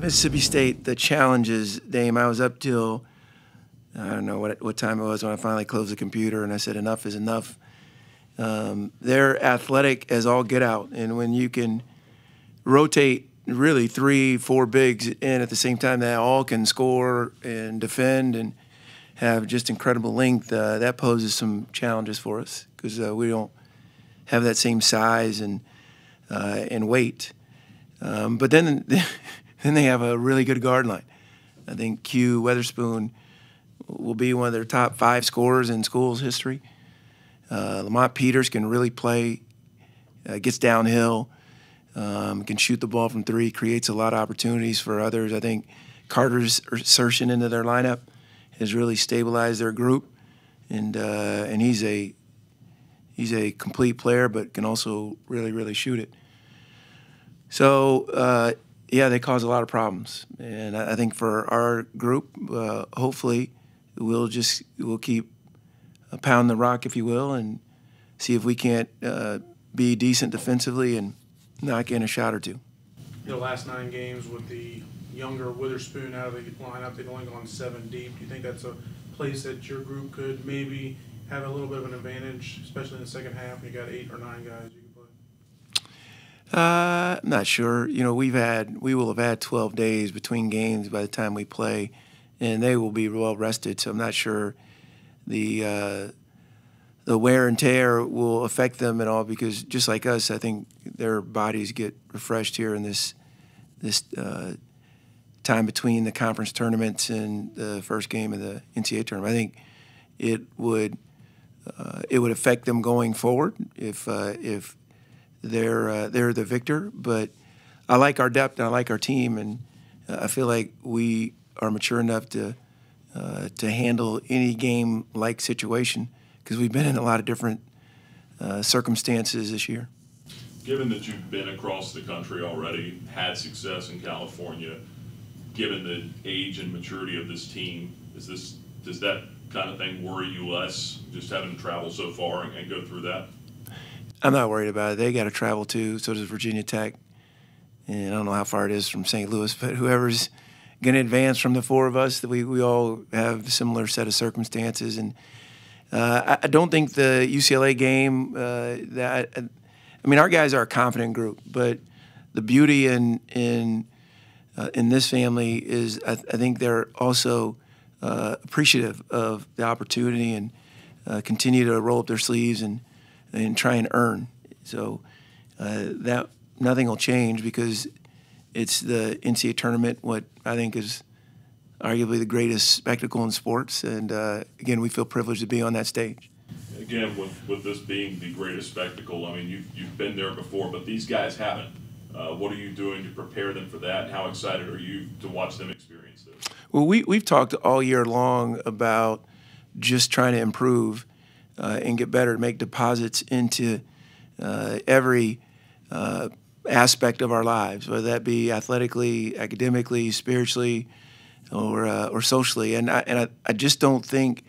Mississippi State, the challenges, Dame, I was up till, I don't know what time it was when I finally closed the computer and I said enough is enough. They're athletic as all get out, and when you can rotate really 3-4 bigs in at the same time that all can score and defend and have just incredible length, that poses some challenges for us because we don't have that same size and weight. But then they have a really good guard line. I think Q Weatherspoon will be one of their top 5 scorers in school's history. Lamont Peters can really play, gets downhill, can shoot the ball from 3, creates a lot of opportunities for others. I think Carter's insertion into their lineup has really stabilized their group, and he's a complete player, but can also really shoot it. So yeah, they cause a lot of problems, and I think for our group, hopefully we'll keep pounding the rock, if you will, and see if we can't be decent defensively and knock in a shot or two. The last 9 games with the younger Witherspoon out of the lineup, they've only gone 7 deep. Do you think that's a place that your group could maybe have a little bit of an advantage, especially in the second half when you got 8 or 9 guys you can play? I'm not sure. You know, we will have had 12 days between games by the time we play, and they will be well rested. So I'm not sure the wear and tear will affect them at all, because just like us, I think their bodies get refreshed here in this time between the conference tournaments and the first game of the NCAA tournament. I think it would affect them going forward if they're the victor. But I like our depth and I like our team, and I feel like we are mature enough to handle any game-like situation, because we've been in a lot of different circumstances this year. Given that you've been across the country already, had success in California, given the age and maturity of this team, does that kind of thing worry you less, just having traveled so far and go through that? I'm not worried about it. They got to travel too. So does Virginia Tech, and I don't know how far it is from St. Louis, but whoever's going to advance from the 4 of us, we all have a similar set of circumstances. And I don't think the UCLA game I mean, our guys are a confident group, but the beauty in this family is I think they're also appreciative of the opportunity and continue to roll up their sleeves and try and earn. So that nothing will change, because it's the NCAA tournament, what I think is arguably the greatest spectacle in sports. And again, we feel privileged to be on that stage. Again, with this being the greatest spectacle, I mean, you've been there before, but these guys haven't. What are you doing to prepare them for that? How excited are you to watch them experience this? Well, we've talked all year long about just trying to improve and get better, to make deposits into every aspect of our lives, whether that be athletically, academically, spiritually, or socially. And I just don't think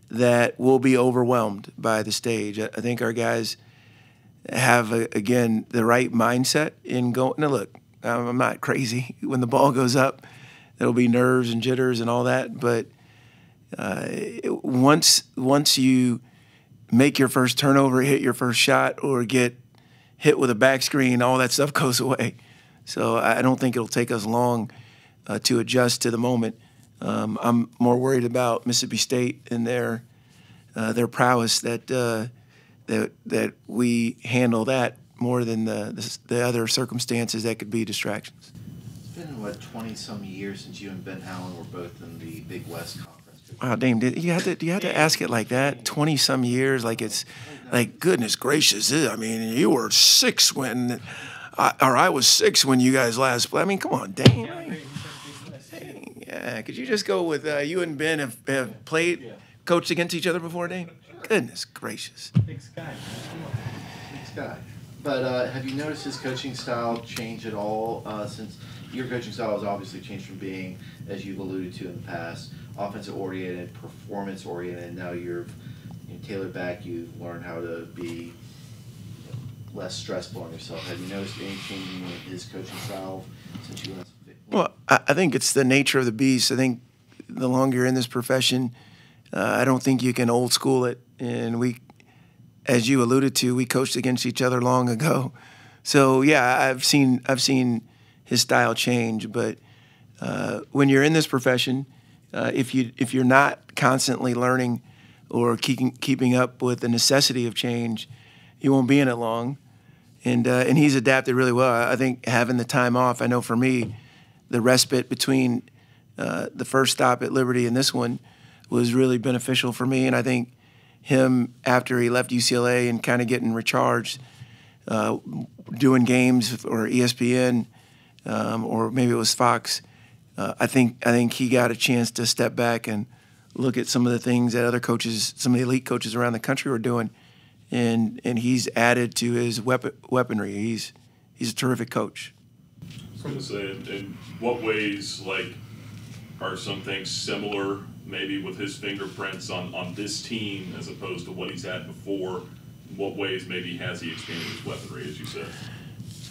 that we'll be overwhelmed by the stage. I think our guys have, again, the right mindset in going. Now, look, I'm not crazy. When the ball goes up, there'll be nerves and jitters and all that. But once you make your first turnover, hit your first shot, or get hit with a back screen, all that stuff goes away. So I don't think it'll take us long to adjust to the moment. I'm more worried about Mississippi State and their prowess that we handle that more than the other circumstances that could be distractions. It's been, what, 20-some years since you and Ben Howland were both in the Big West Conference. Wow, Dame, do you have to ask it like that? 20-some years, like it's like, goodness gracious. I mean, you were 6 when, I was 6 when you guys last played. I mean, come on, Dame. Yeah, could you just go with you and Ben have played, coached against each other before, Dame? Goodness gracious. Big Sky. Big Sky. But have you noticed his coaching style change at all since your coaching style has obviously changed from being, as you've alluded to in the past, offensive-oriented, performance-oriented. Now you've tailored back. You've learned how to be less stressful on yourself. Have you noticed any change in his coaching style since you went? Well, I think it's the nature of the beast. I think the longer you're in this profession, I don't think you can old school it. And we, as you alluded to, we coached against each other long ago. So yeah, I've seen his style change. But when you're in this profession, if you're not constantly learning or keeping up with the necessity of change, you won't be in it long. And he's adapted really well. I think having the time off, I know for me, the respite between the first stop at Liberty and this one was really beneficial for me. And I think him, after he left UCLA and kind of getting recharged, doing games or ESPN or maybe it was Fox, I think he got a chance to step back and look at some of the things that other coaches, some of the elite coaches around the country were doing, and he's added to his weaponry. He's a terrific coach. I was going to say, in what ways, like, are some things similar, maybe with his fingerprints on this team as opposed to what he's had before? In what ways maybe has he expanded his weaponry, as you said?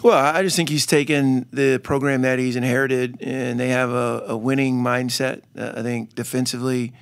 Well, I just think he's taken the program that he's inherited, and they have a winning mindset. I think defensively,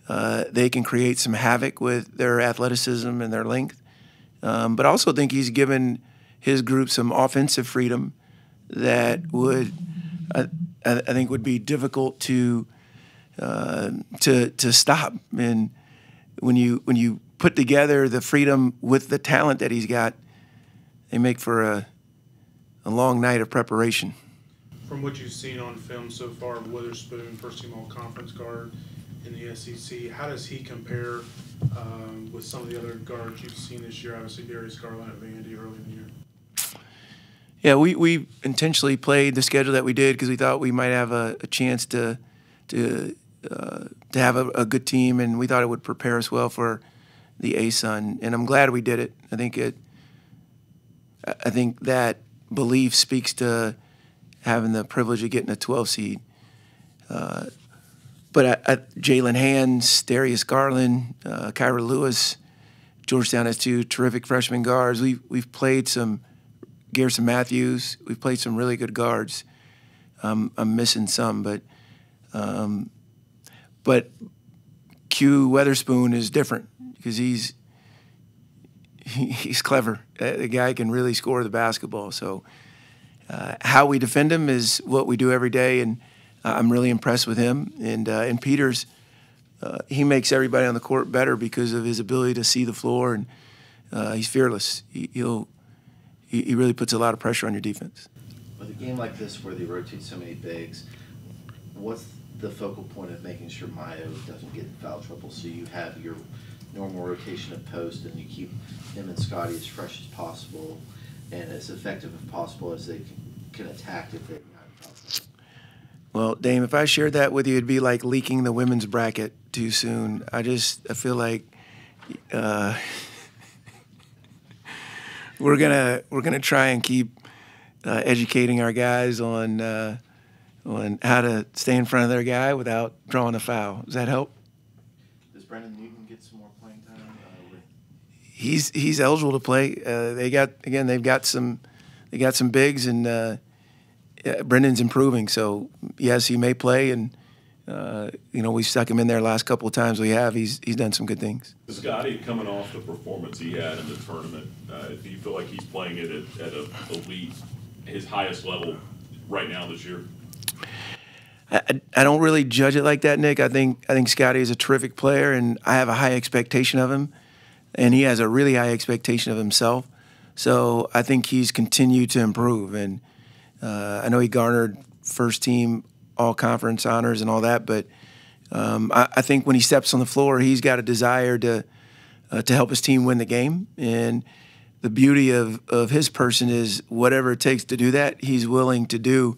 they can create some havoc with their athleticism and their length. But I also think he's given his group some offensive freedom that would, I think, would be difficult to stop. And when you put together the freedom with the talent that he's got, they make for a long night of preparation. From what you've seen on film so far of Witherspoon, first team all-conference guard in the SEC, how does he compare with some of the other guards you've seen this year? Obviously, Darius Garland at Vandy early in the year. Yeah, we intentionally played the schedule that we did because we thought we might have a chance to have a good team, and we thought it would prepare us well for the ASUN. And I'm glad we did it. I think that belief speaks to having the privilege of getting a 12 seed. But Jalen Hands, Darius Garland, Kyra Lewis, Georgetown has two terrific freshman guards. We've played some Garrison Matthews. We've played some really good guards. I'm missing some, but Q Weatherspoon is different because he's clever. The guy can really score the basketball. So how we defend him is what we do every day, and I'm really impressed with him. And Peters, he makes everybody on the court better because of his ability to see the floor, and he's fearless. He really puts a lot of pressure on your defense. With a game like this where they rotate so many bigs, what's the focal point of making sure Mayo doesn't get in foul trouble so you have your normal rotation of post and you keep him and Scotty as fresh as possible and as effective as possible as they can attack if they're not in foul trouble? Well, Dame, if I shared that with you, it'd be like leaking the women's bracket too soon. I feel like we're gonna try and keep educating our guys on how to stay in front of their guy without drawing a foul. Does that help? Does Brendan Newton get some more playing time? He's eligible to play. They've got some bigs, and Brendan's improving. So yes, he may play, and we stuck him in there last couple of times. He's done some good things. Scotty, coming off the performance he had in the tournament, do you feel like he's playing it at a elite, his highest level right now this year? I don't really judge it like that, Nick. I think Scotty is a terrific player, and I have a high expectation of him, and he has a really high expectation of himself. So I think he's continued to improve, and I know he garnered first team all-conference honors and all that, but I think when he steps on the floor, he's got a desire to help his team win the game. And the beauty of his person is whatever it takes to do that, he's willing to do.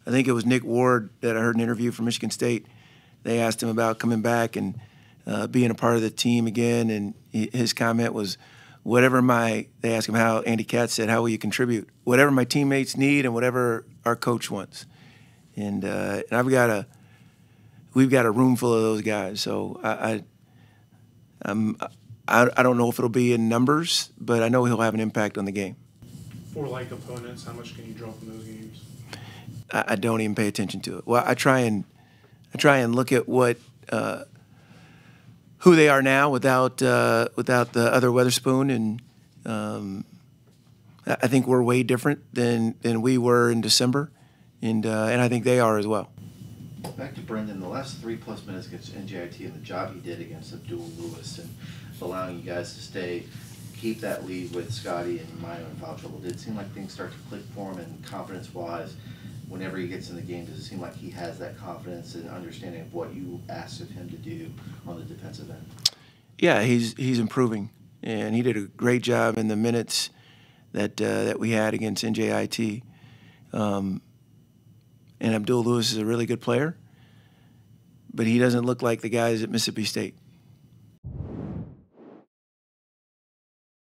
I think it was Nick Ward that I heard an interview from Michigan State. They asked him about coming back and being a part of the team again, and his comment was, they asked him how, Andy Katz said, how will you contribute? Whatever my teammates need and whatever our coach wants. And we've got a room full of those guys. So I don't know if it'll be in numbers, but I know he'll have an impact on the game. For like opponents, how much can you draw from those games? I don't even pay attention to it. Well, I try and look at what who they are now without the other Weatherspoon, and I think we're way different than we were in December, and I think they are as well. Back to Brendan, the last 3+ minutes against NJIT and the job he did against Abdul Lewis and allowing you guys to keep that lead with Scotty and Mayo in foul trouble. Did it seem like things start to click for him, and confidence-wise, whenever he gets in the game, does it seem like he has that confidence and understanding of what you asked of him to do on the defensive end? Yeah, he's improving, and he did a great job in the minutes that we had against NJIT. And Abdul Lewis is a really good player, but he doesn't look like the guys at Mississippi State.